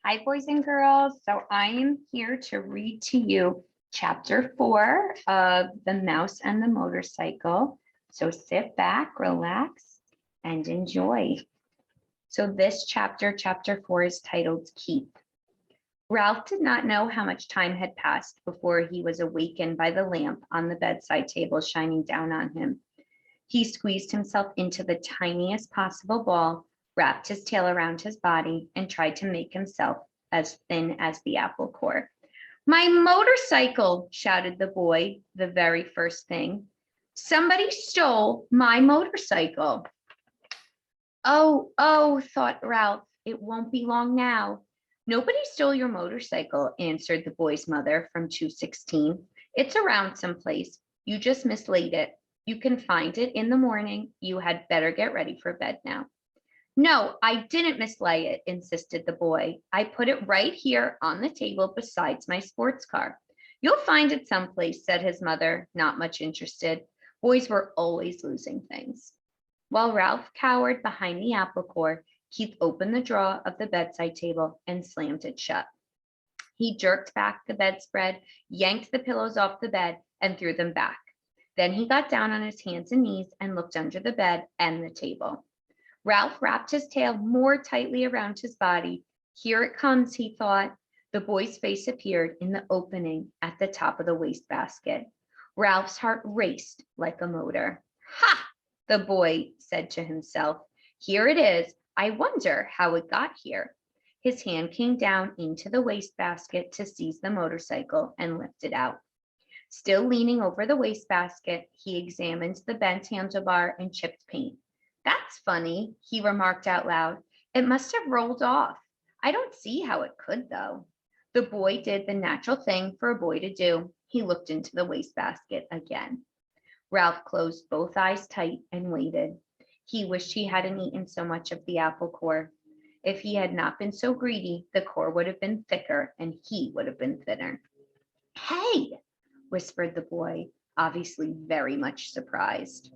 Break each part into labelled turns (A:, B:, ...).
A: Hi, boys and girls. So I am here to read to you chapter 4 of The Mouse and the Motorcycle. So sit back, relax, and enjoy. So this chapter 4, is titled Keep. Ralph did not know how much time had passed before he was awakened by the lamp on the bedside table shining down on him. He squeezed himself into the tiniest possible ball, wrapped his tail around his body, and tried to make himself as thin as the apple core. "My motorcycle!" shouted the boy, the very first thing. "Somebody stole my motorcycle." Oh, thought Ralph, it won't be long now. "Nobody stole your motorcycle," answered the boy's mother from 216. "It's around someplace. You just mislaid it. You can find it in the morning. You had better get ready for bed now." "No, I didn't mislay it," insisted the boy. "I put it right here on the table beside my sports car." "You'll find it someplace," said his mother, not much interested. Boys were always losing things. While Ralph cowered behind the apple core, Keith opened the drawer of the bedside table and slammed it shut. He jerked back the bedspread, yanked the pillows off the bed, and threw them back. Then he got down on his hands and knees and looked under the bed and the table. Ralph wrapped his tail more tightly around his body. "Here it comes," he thought. The boy's face appeared in the opening at the top of the wastebasket. Ralph's heart raced like a motor. "Ha!" the boy said to himself. "Here it is. I wonder how it got here." His hand came down into the wastebasket to seize the motorcycle and lift it out. Still leaning over the wastebasket, he examined the bent handlebar and chipped paint. "That's funny," he remarked out loud. "It must have rolled off. I don't see how it could, though." The boy did the natural thing for a boy to do. He looked into the wastebasket again. Ralph closed both eyes tight and waited. He wished he hadn't eaten so much of the apple core. If he had not been so greedy, the core would have been thicker and he would have been thinner. "Hey!" whispered the boy, obviously very much surprised.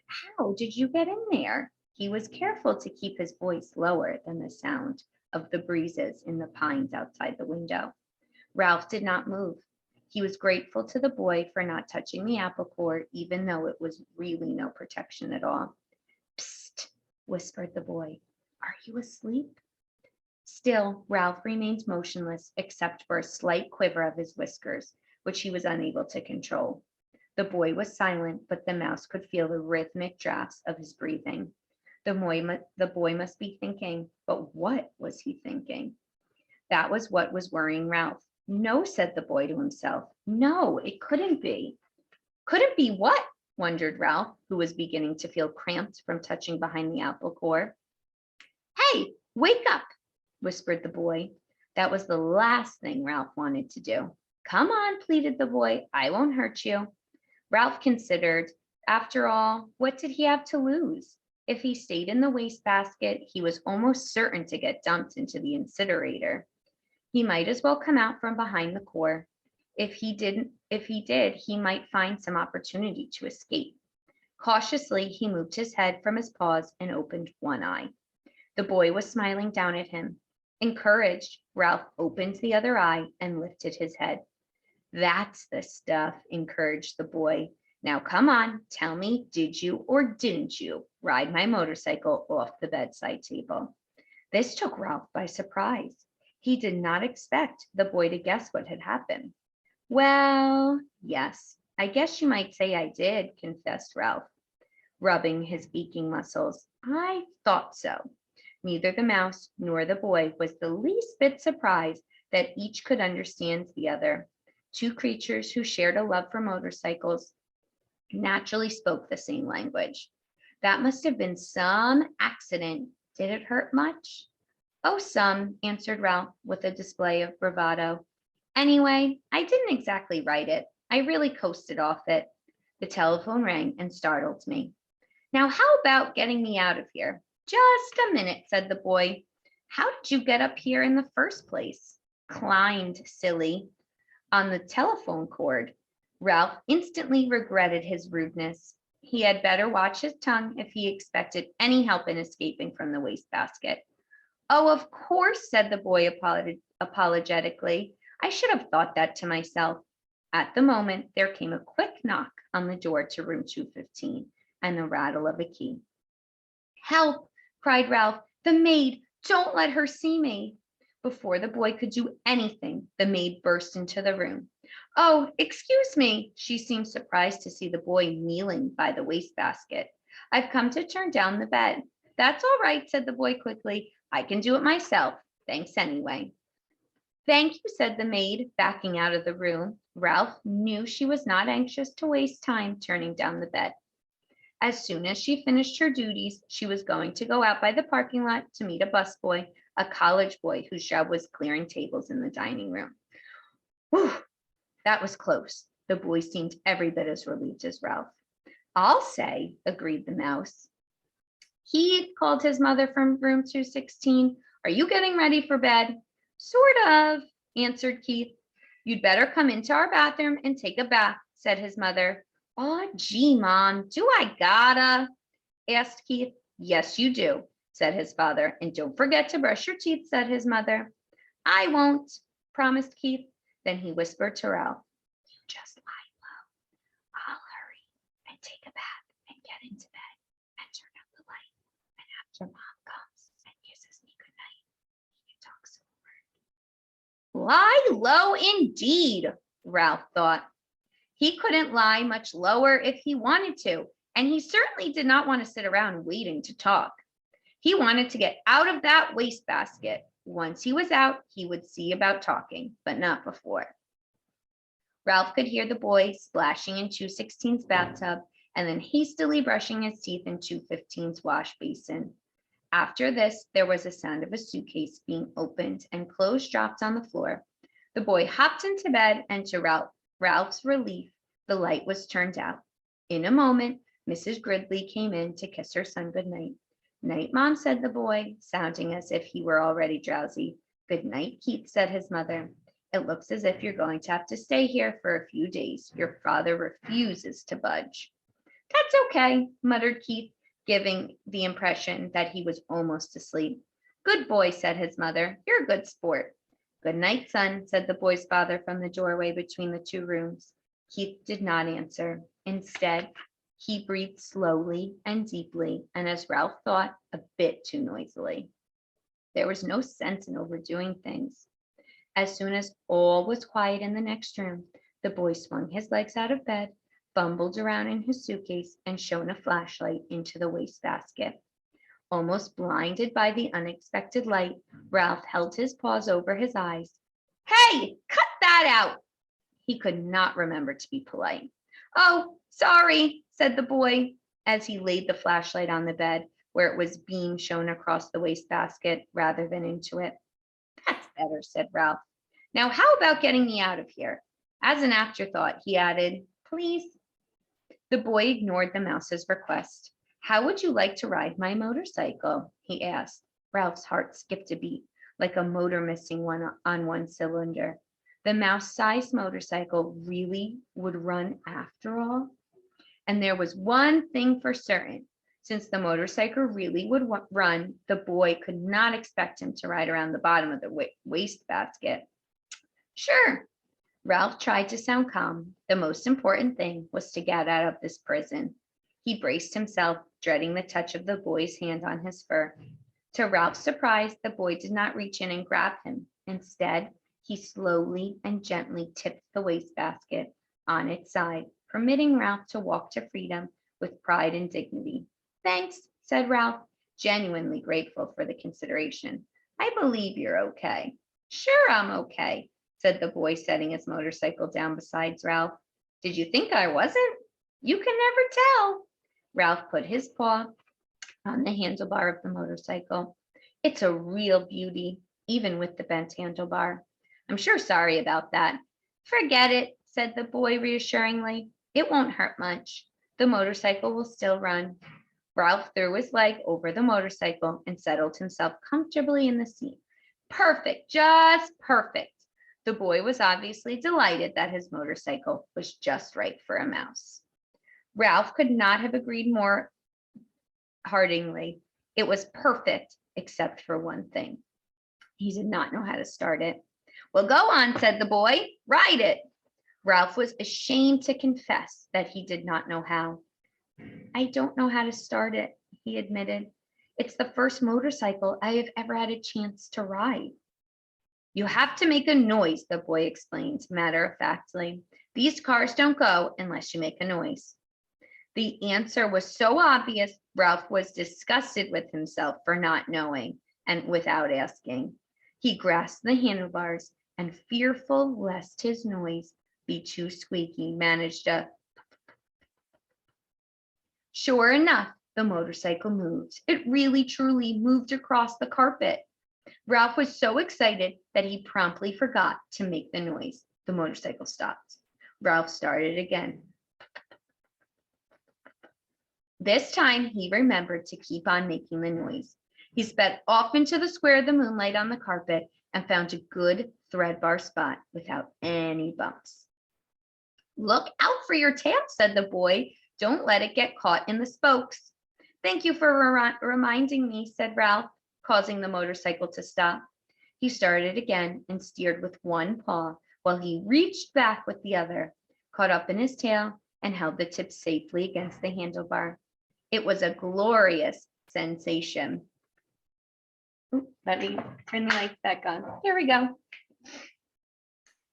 A: "How did you get in there?" He was careful to keep his voice lower than the sound of the breezes in the pines outside the window. Ralph did not move. He was grateful to the boy for not touching the apple core, even though it was really no protection at all. "Psst," whispered the boy. "Are you asleep?" Still, Ralph remained motionless, except for a slight quiver of his whiskers, which he was unable to control. The boy was silent, but the mouse could feel the rhythmic drafts of his breathing. The boy must be thinking, but what was he thinking? That was what was worrying Ralph. "No," said the boy to himself. "No, it couldn't be." "Couldn't be what?" wondered Ralph, who was beginning to feel cramped from touching behind the apple core. "Hey, wake up," whispered the boy. That was the last thing Ralph wanted to do. "Come on," pleaded the boy. "I won't hurt you." Ralph considered, after all, what did he have to lose? If he stayed in the wastebasket, he was almost certain to get dumped into the incinerator. He might as well come out from behind the core. If he did, he might find some opportunity to escape. Cautiously, he moved his head from his paws and opened one eye. The boy was smiling down at him. Encouraged, Ralph opened the other eye and lifted his head. "That's the stuff," encouraged the boy. "Now come on, tell me, did you or didn't you ride my motorcycle off the bedside table?" This took Ralph by surprise. He did not expect the boy to guess what had happened. "Well, yes, I guess you might say I did," confessed Ralph, rubbing his aching muscles. "I thought so." Neither the mouse nor the boy was the least bit surprised that each could understand the other. Two creatures who shared a love for motorcycles naturally spoke the same language. "That must have been some accident. Did it hurt much?" "Oh, some," answered Ralph with a display of bravado. "Anyway, I didn't exactly write it. I really coasted off it." The telephone rang and startled me. "Now, how about getting me out of here?" "Just a minute," said the boy. "How did you get up here in the first place?" "Climbed, silly, on the telephone cord." Ralph instantly regretted his rudeness. He had better watch his tongue if he expected any help in escaping from the wastebasket. Oh, of course, said the boy apologetically. I should have thought that to myself. At the moment, there came a quick knock on the door to room 215 and the rattle of a key. Help, cried Ralph. The maid, don't let her see me. Before the boy could do anything, the maid burst into the room. Oh, excuse me. She seemed surprised to see the boy kneeling by the wastebasket. I've come to turn down the bed. That's all right, said the boy quickly. I can do it myself. Thanks anyway. Thank you, said the maid, backing out of the room. Ralph knew she was not anxious to waste time turning down the bed. As soon as she finished her duties, she was going to go out by the parking lot to meet a busboy, a college boy whose job was clearing tables in the dining room. Whew, that was close. The boy seemed every bit as relieved as Ralph. I'll say, agreed the mouse. Keith, called his mother from room 216. Are you getting ready for bed? Sort of, answered Keith. You'd better come into our bathroom and take a bath, said his mother. Oh, gee, Mom, do I gotta? Asked Keith. Yes, you do, said his father. And don't forget to brush your teeth, said his mother. I won't, promised Keith. Then he whispered to Ralph. You just lie low. I'll hurry and take a bath and get into bed and turn up the light. And after Mom comes and kisses me goodnight, you can talk some more. Lie low indeed, Ralph thought. He couldn't lie much lower if he wanted to, and he certainly did not want to sit around waiting to talk. He wanted to get out of that wastebasket. Once he was out, he would see about talking, but not before. Ralph could hear the boy splashing in 216's bathtub and then hastily brushing his teeth in 215's wash basin. After this, there was a sound of a suitcase being opened and clothes dropped on the floor. The boy hopped into bed, and to Ralph's relief, the light was turned out. In a moment, Mrs. Gridley came in to kiss her son goodnight. Night, Mom, said the boy, sounding as if he were already drowsy. Good night, Keith, said his mother. It looks as if you're going to have to stay here for a few days. Your father refuses to budge. That's okay, muttered Keith, giving the impression that he was almost asleep. Good boy, said his mother. You're a good sport. Good night, son, said the boy's father from the doorway between the two rooms. Keith did not answer. Instead, he breathed slowly and deeply, and as Ralph thought, a bit too noisily. There was no sense in overdoing things. As soon as all was quiet in the next room, the boy swung his legs out of bed, fumbled around in his suitcase, and shone a flashlight into the wastebasket. Almost blinded by the unexpected light, Ralph held his paws over his eyes. Hey, cut that out! He could not remember to be polite. Oh, sorry, said the boy as he laid the flashlight on the bed where it was being shown across the wastebasket rather than into it. That's better, said Ralph. Now, how about getting me out of here? As an afterthought, he added, please. The boy ignored the mouse's request. How would you like to ride my motorcycle? He asked. Ralph's heart skipped a beat, like a motor missing one on one cylinder. The mouse-sized motorcycle really would run after all? And there was one thing for certain. Since the motorcycle really would run, the boy could not expect him to ride around the bottom of the wastebasket. Sure. Ralph tried to sound calm. The most important thing was to get out of this prison. He braced himself, dreading the touch of the boy's hand on his fur. To Ralph's surprise, the boy did not reach in and grab him. Instead, he slowly and gently tipped the wastebasket on its side, permitting Ralph to walk to freedom with pride and dignity. Thanks, said Ralph, genuinely grateful for the consideration. I believe you're okay. Sure, I'm okay, said the boy, setting his motorcycle down beside Ralph. Did you think I wasn't? You can never tell. Ralph put his paw on the handlebar of the motorcycle. It's a real beauty, even with the bent handlebar. I'm sure sorry about that. Forget it, said the boy reassuringly. It won't hurt much. The motorcycle will still run. Ralph threw his leg over the motorcycle and settled himself comfortably in the seat. Perfect, just perfect. The boy was obviously delighted that his motorcycle was just right for a mouse. Ralph could not have agreed more heartily. It was perfect, except for one thing. He did not know how to start it. Well, go on, said the boy. Ride it. Ralph was ashamed to confess that he did not know how. I don't know how to start it, he admitted. It's the first motorcycle I have ever had a chance to ride. You have to make a noise, the boy explained matter-of-factly. These cars don't go unless you make a noise. The answer was so obvious, Ralph was disgusted with himself for not knowing and without asking. He grasped the handlebars and, fearful lest his noise be too squeaky, managed a. Sure enough, the motorcycle moved. It really, truly moved across the carpet. Ralph was so excited that he promptly forgot to make the noise. The motorcycle stopped. Ralph started again. This time, he remembered to keep on making the noise. He sped off into the square of the moonlight on the carpet and found a good threadbar spot without any bumps. Look out for your tail, said the boy. Don't let it get caught in the spokes. Thank you for reminding me, said Ralph, causing the motorcycle to stop. He started again and steered with one paw while he reached back with the other, caught up in his tail, and held the tip safely against the handlebar. It was a glorious sensation. Let me turn the lights back on. Here we go.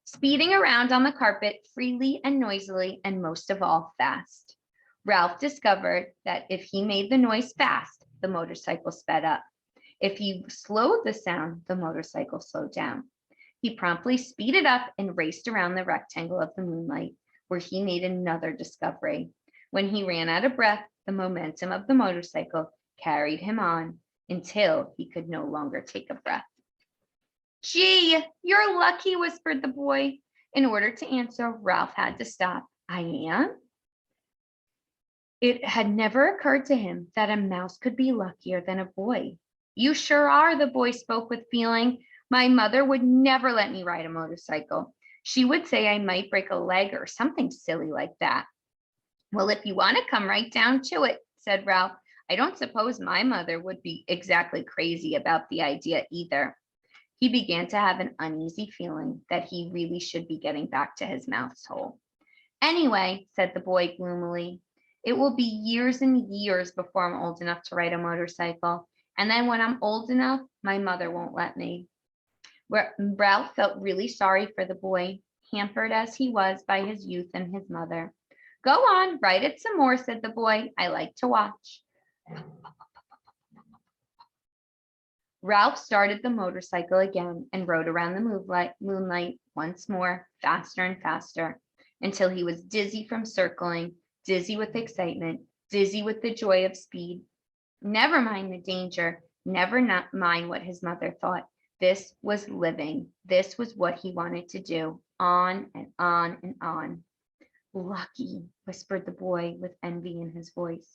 A: Speeding around on the carpet freely and noisily, and most of all, fast. Ralph discovered that if he made the noise fast, the motorcycle sped up. If he slowed the sound, the motorcycle slowed down. He promptly speeded up and raced around the rectangle of the moonlight, where he made another discovery. When he ran out of breath, the momentum of the motorcycle carried him on until he could no longer take a breath. Gee, you're lucky, whispered the boy. In order to answer, Ralph had to stop. I am? It had never occurred to him that a mouse could be luckier than a boy. You sure are, the boy spoke with feeling. My mother would never let me ride a motorcycle. She would say I might break a leg or something silly like that. Well, if you want to come right down to it, said Ralph, I don't suppose my mother would be exactly crazy about the idea either. He began to have an uneasy feeling that he really should be getting back to his mouse hole. Anyway, said the boy gloomily, it will be years and years before I'm old enough to ride a motorcycle. And then when I'm old enough, my mother won't let me. Ralph felt really sorry for the boy, hampered as he was by his youth and his mother. Go on, ride it some more, said the boy. I like to watch. Ralph started the motorcycle again and rode around the moonlight once more, faster and faster, until he was dizzy from circling, dizzy with excitement, dizzy with the joy of speed. Never mind the danger, never mind what his mother thought. This was living. This was what he wanted to do, on and on and on. Lucky, whispered the boy with envy in his voice.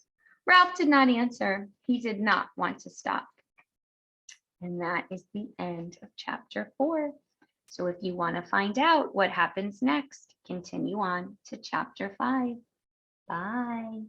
A: Ralph did not answer. He did not want to stop. And that is the end of chapter 4. So if you want to find out what happens next, continue on to chapter 5. Bye.